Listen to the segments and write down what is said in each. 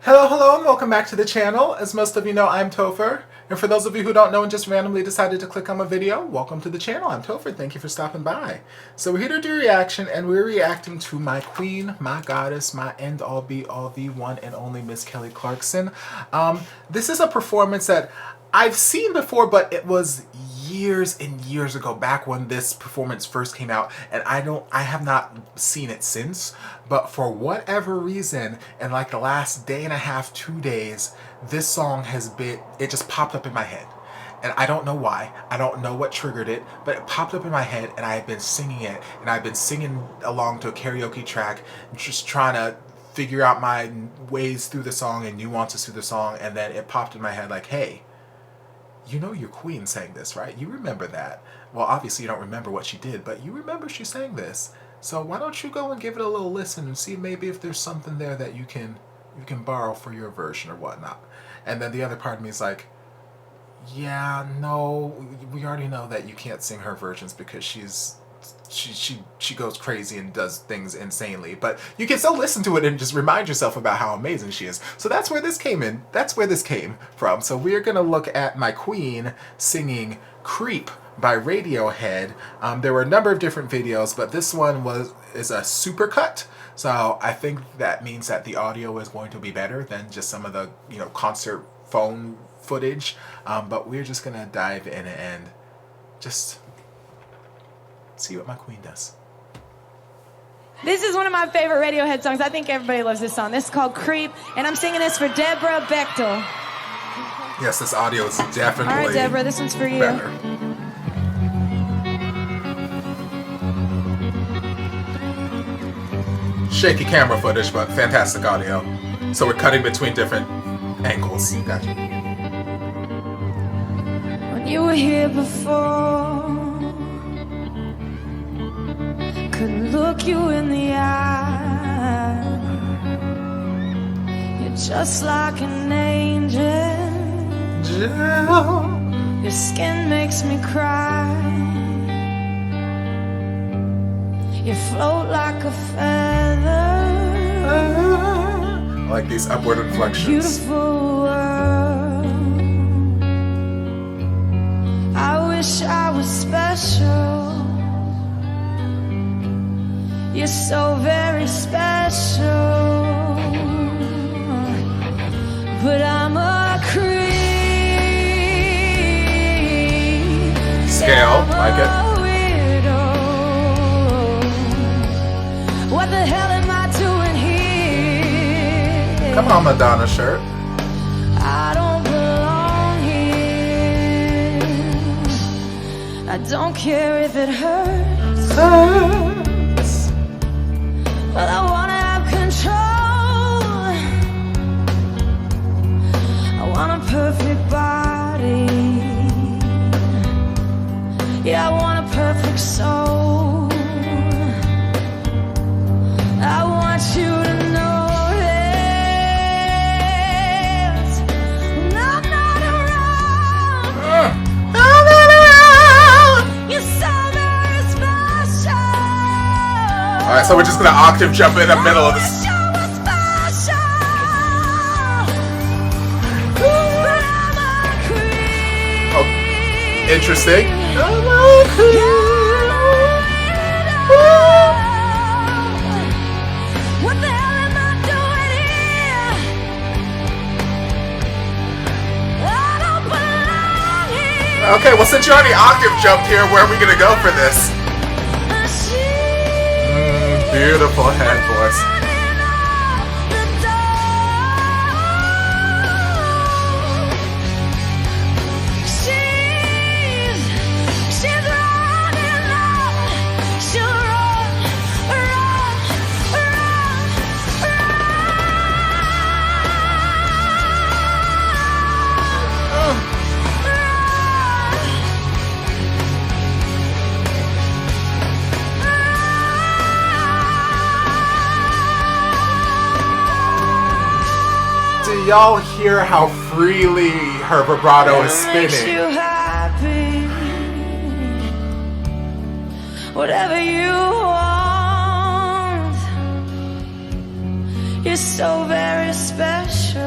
Hello, and welcome back to the channel. As most of you know, I'm Topher. And for those of you who don't know and just randomly decided to click on my video, welcome to the channel. I'm Topher. Thank you for stopping by. So we're here to do a reaction, and we're reacting to my queen, my goddess, my end-all, be-all, the one and only Miss Kelly Clarkson. This is a performance that I've seen before, but it was years and years ago, back when this performance first came out, and I have not seen it since. But for whatever reason, in like the last day and a half, 2 days, this song it just popped up in my head. And I don't know why. I don't know what triggered it, but it popped up in my head, and I've been singing it, and I've been singing along to a karaoke track, just trying to figure out my ways through the song and nuances through the song, and then it popped in my head like, hey, you know your queen sang this, right? You remember that. Well, obviously you don't remember what she did, but you remember she sang this. So why don't you go and give it a little listen and see maybe if there's something there that you can borrow for your version or whatnot. And then the other part of me is like, yeah, no, we already know that you can't sing her versions because she goes crazy and does things insanely, but you can still listen to it and just remind yourself about how amazing she is. So that's where this came in. That's where this came from. So we're gonna look at my queen singing Creep by Radiohead. There were a number of different videos, but this one is a supercut. So I think that means that the audio is going to be better than just some of the concert phone footage. But we're just gonna dive in and just see what my queen does. This is one of my favorite Radiohead songs. I think everybody loves this song. This is called Creep, and I'm singing this for Deborah Bechtel. Yes, this audio is definitely all right, Deborah, this one's for you. Better. Shaky camera footage, but fantastic audio. So we're cutting between different angles. Gotcha. When you were here before, couldn't look you in the eye. You're just like an angel. Your skin makes me cry. You float like a feather. I like these upward inflections. Beautiful world. I wish I was special. You're so very special, but I'm a creep. Scale, like it. Weirdo. What the hell am I doing here? Come on, Madonna shirt. I don't belong here. I don't care if it hurts. But I wanna have control. I want a perfect body. Yeah, I want a perfect soul. I want you to know this. When I'm not around, I'm not around. You're so very special. Alright, so we're just gonna octave jump in the middle of this. Oh, interesting. What the hell am I doing here? I don't belong here. Okay, well, since you already octave jumped here, where are we gonna go for this? Beautiful head voice. She's running out. She'll run, run, run, Do y'all hear how freely her vibrato is Makes spinning? you happy. Whatever you want. You're so very special.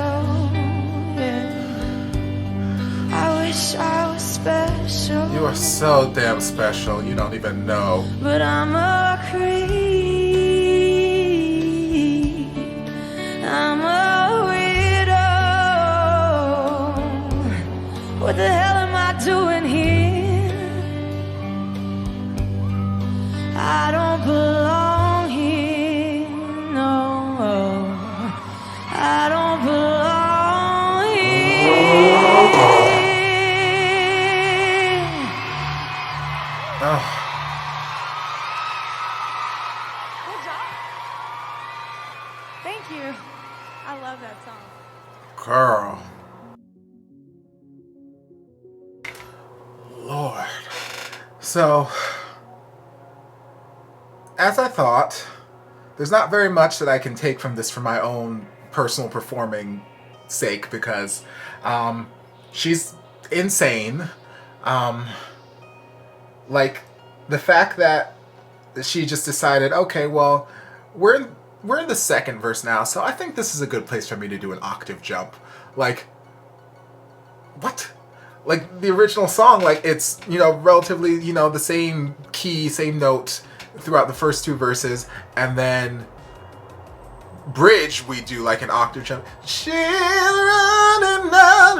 wish I was special. You are so damn special, you don't even know. But I'm a creep. I'm a weirdo. What the hell am I doing here? I don't belong here. No, I don't belong here. Oh. Good job. Thank you. I love that song. Girl. Lord. So, as I thought, there's not very much that I can take from this for my own personal performing sake because she's insane. Like, the fact that she just decided, okay, well, we're in the second verse now, so I think this is a good place for me to do an octave jump. Like, what? Like, the original song, like, it's, you know, relatively, you know, the same key, same note throughout the first two verses, and then bridge, we do, like, an octave jump. She's running down,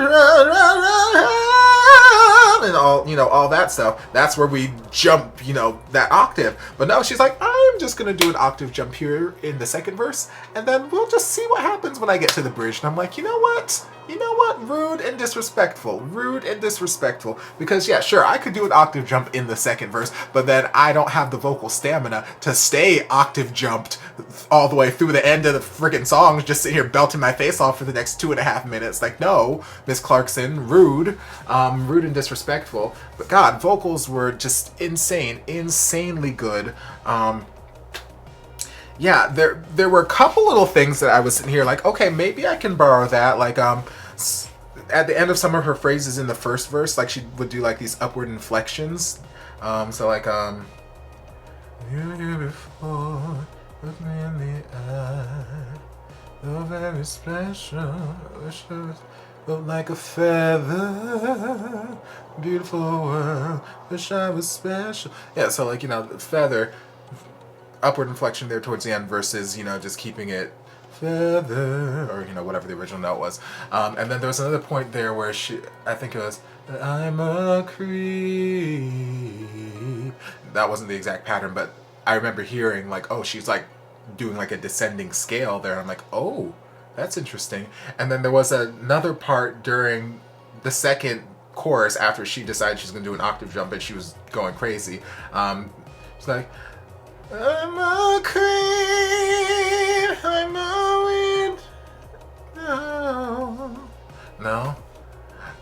and all, you know, all that stuff. That's where we jump, you know, that octave. But no, she's like, I'm just gonna do an octave jump here in the second verse, and then we'll just see what happens when I get to the bridge. And I'm like, you know what? You know what? Rude and disrespectful. Rude and disrespectful. Because, yeah, sure, I could do an octave jump in the second verse, but then I don't have the vocal stamina to stay octave jumped all the way through the end of the freaking song, just sitting here belting my face off for the next 2.5 minutes. Like, no, Miss Clarkson, rude. Rude and disrespectful. But God, vocals were just insane. Insanely good. Yeah, there were a couple little things that I was sitting here like, okay, maybe I can borrow that. Like, at the end of some of her phrases in the first verse, like, she would do, like, these upward inflections. So, like, you were here before, look me in the eye, you're very special, wish I was look like a feather, beautiful world, wish I was special. Yeah, so, like, you know, feather, upward inflection there towards the end versus, you know, just keeping it feather, or, you know, whatever the original note was. And then there was another point there where I think it was, I'm a creep. That wasn't the exact pattern, but I remember hearing, like, oh, she's, like, doing, like, a descending scale there. I'm like, oh, that's interesting. And then there was another part during the second chorus after she decided she's going to do an octave jump and she was going crazy. It's like, I'm a creep, I'm a weed. No.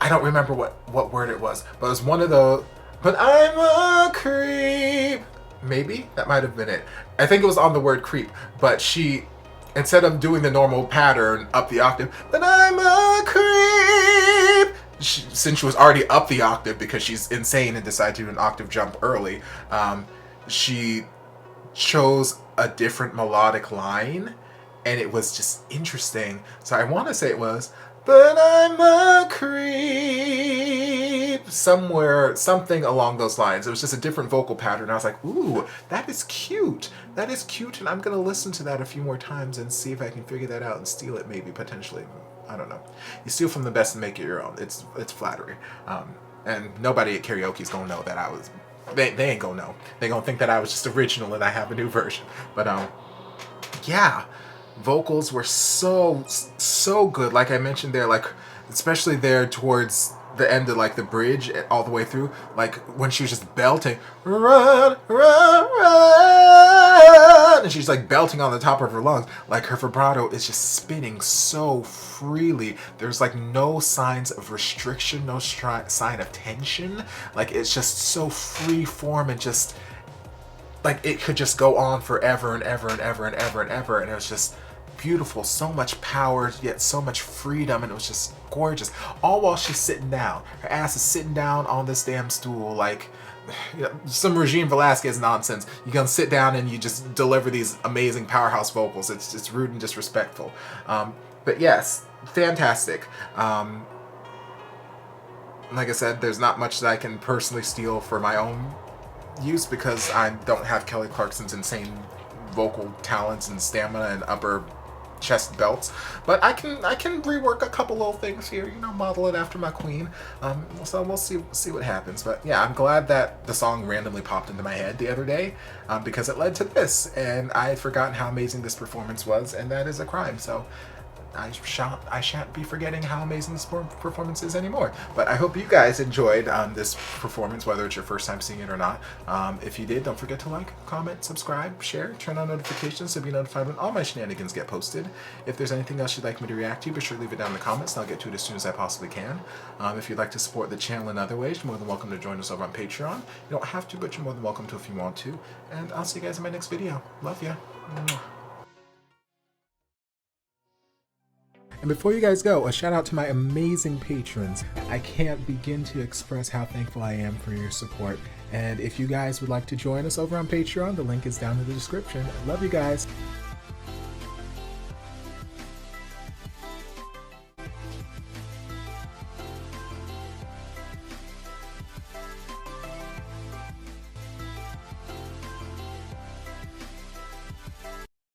I don't remember what word it was, but it was one of those. But I'm a creep. Maybe? That might have been it. I think it was on the word creep, but she, instead of doing the normal pattern up the octave, but I'm a creep, since she was already up the octave because she's insane and decided to do an octave jump early, she chose a different melodic line, and it was just interesting. So I want to say it was, but I'm a creep, somewhere, something along those lines. It was just a different vocal pattern. I was like, ooh, that is cute. That is cute, and I'm going to listen to that a few more times and see if I can figure that out and steal it maybe, potentially. I don't know. You steal from the best and make it your own. It's flattery. And nobody at karaoke is going to know that I was... They ain't going to know. They going to think that I was just original and I have a new version. But, yeah. Vocals were so good. Like I mentioned there, like, especially there towards the end of, like, the bridge all the way through, like when she was just belting, run, run, run, and she's like belting on the top of her lungs, like her vibrato is just spinning so freely. There's like no signs of restriction, no sign of tension. Like, it's just so free form and just like it could just go on forever and ever and ever and ever and ever, and it was just beautiful. So much power, yet so much freedom, and it was just gorgeous. All while she's sitting down. Her ass is sitting down on this damn stool, like, you know, some Regine Velasquez nonsense. You gonna sit down and you just deliver these amazing powerhouse vocals. It's rude and disrespectful. But yes, fantastic. like I said, there's not much that I can personally steal for my own use because I don't have Kelly Clarkson's insane vocal talents and stamina and upper chest belts, but I can rework a couple little things here, you know, model it after my queen. So we'll see what happens. But yeah, I'm glad that the song randomly popped into my head the other day, because it led to this, and I had forgotten how amazing this performance was, and that is a crime. So I shan't be forgetting how amazing this performance is anymore. But I hope you guys enjoyed this performance, whether it's your first time seeing it or not. If you did, don't forget to like, comment, subscribe, share, turn on notifications to be notified when all my shenanigans get posted. If there's anything else you'd like me to react to, be sure to leave it down in the comments, and I'll get to it as soon as I possibly can. If you'd like to support the channel in other ways, you're more than welcome to join us over on Patreon. You don't have to, but you're more than welcome to if you want to. And I'll see you guys in my next video. Love ya. And before you guys go, a shout out to my amazing patrons. I can't begin to express how thankful I am for your support. And if you guys would like to join us over on Patreon, the link is down in the description. Love you guys.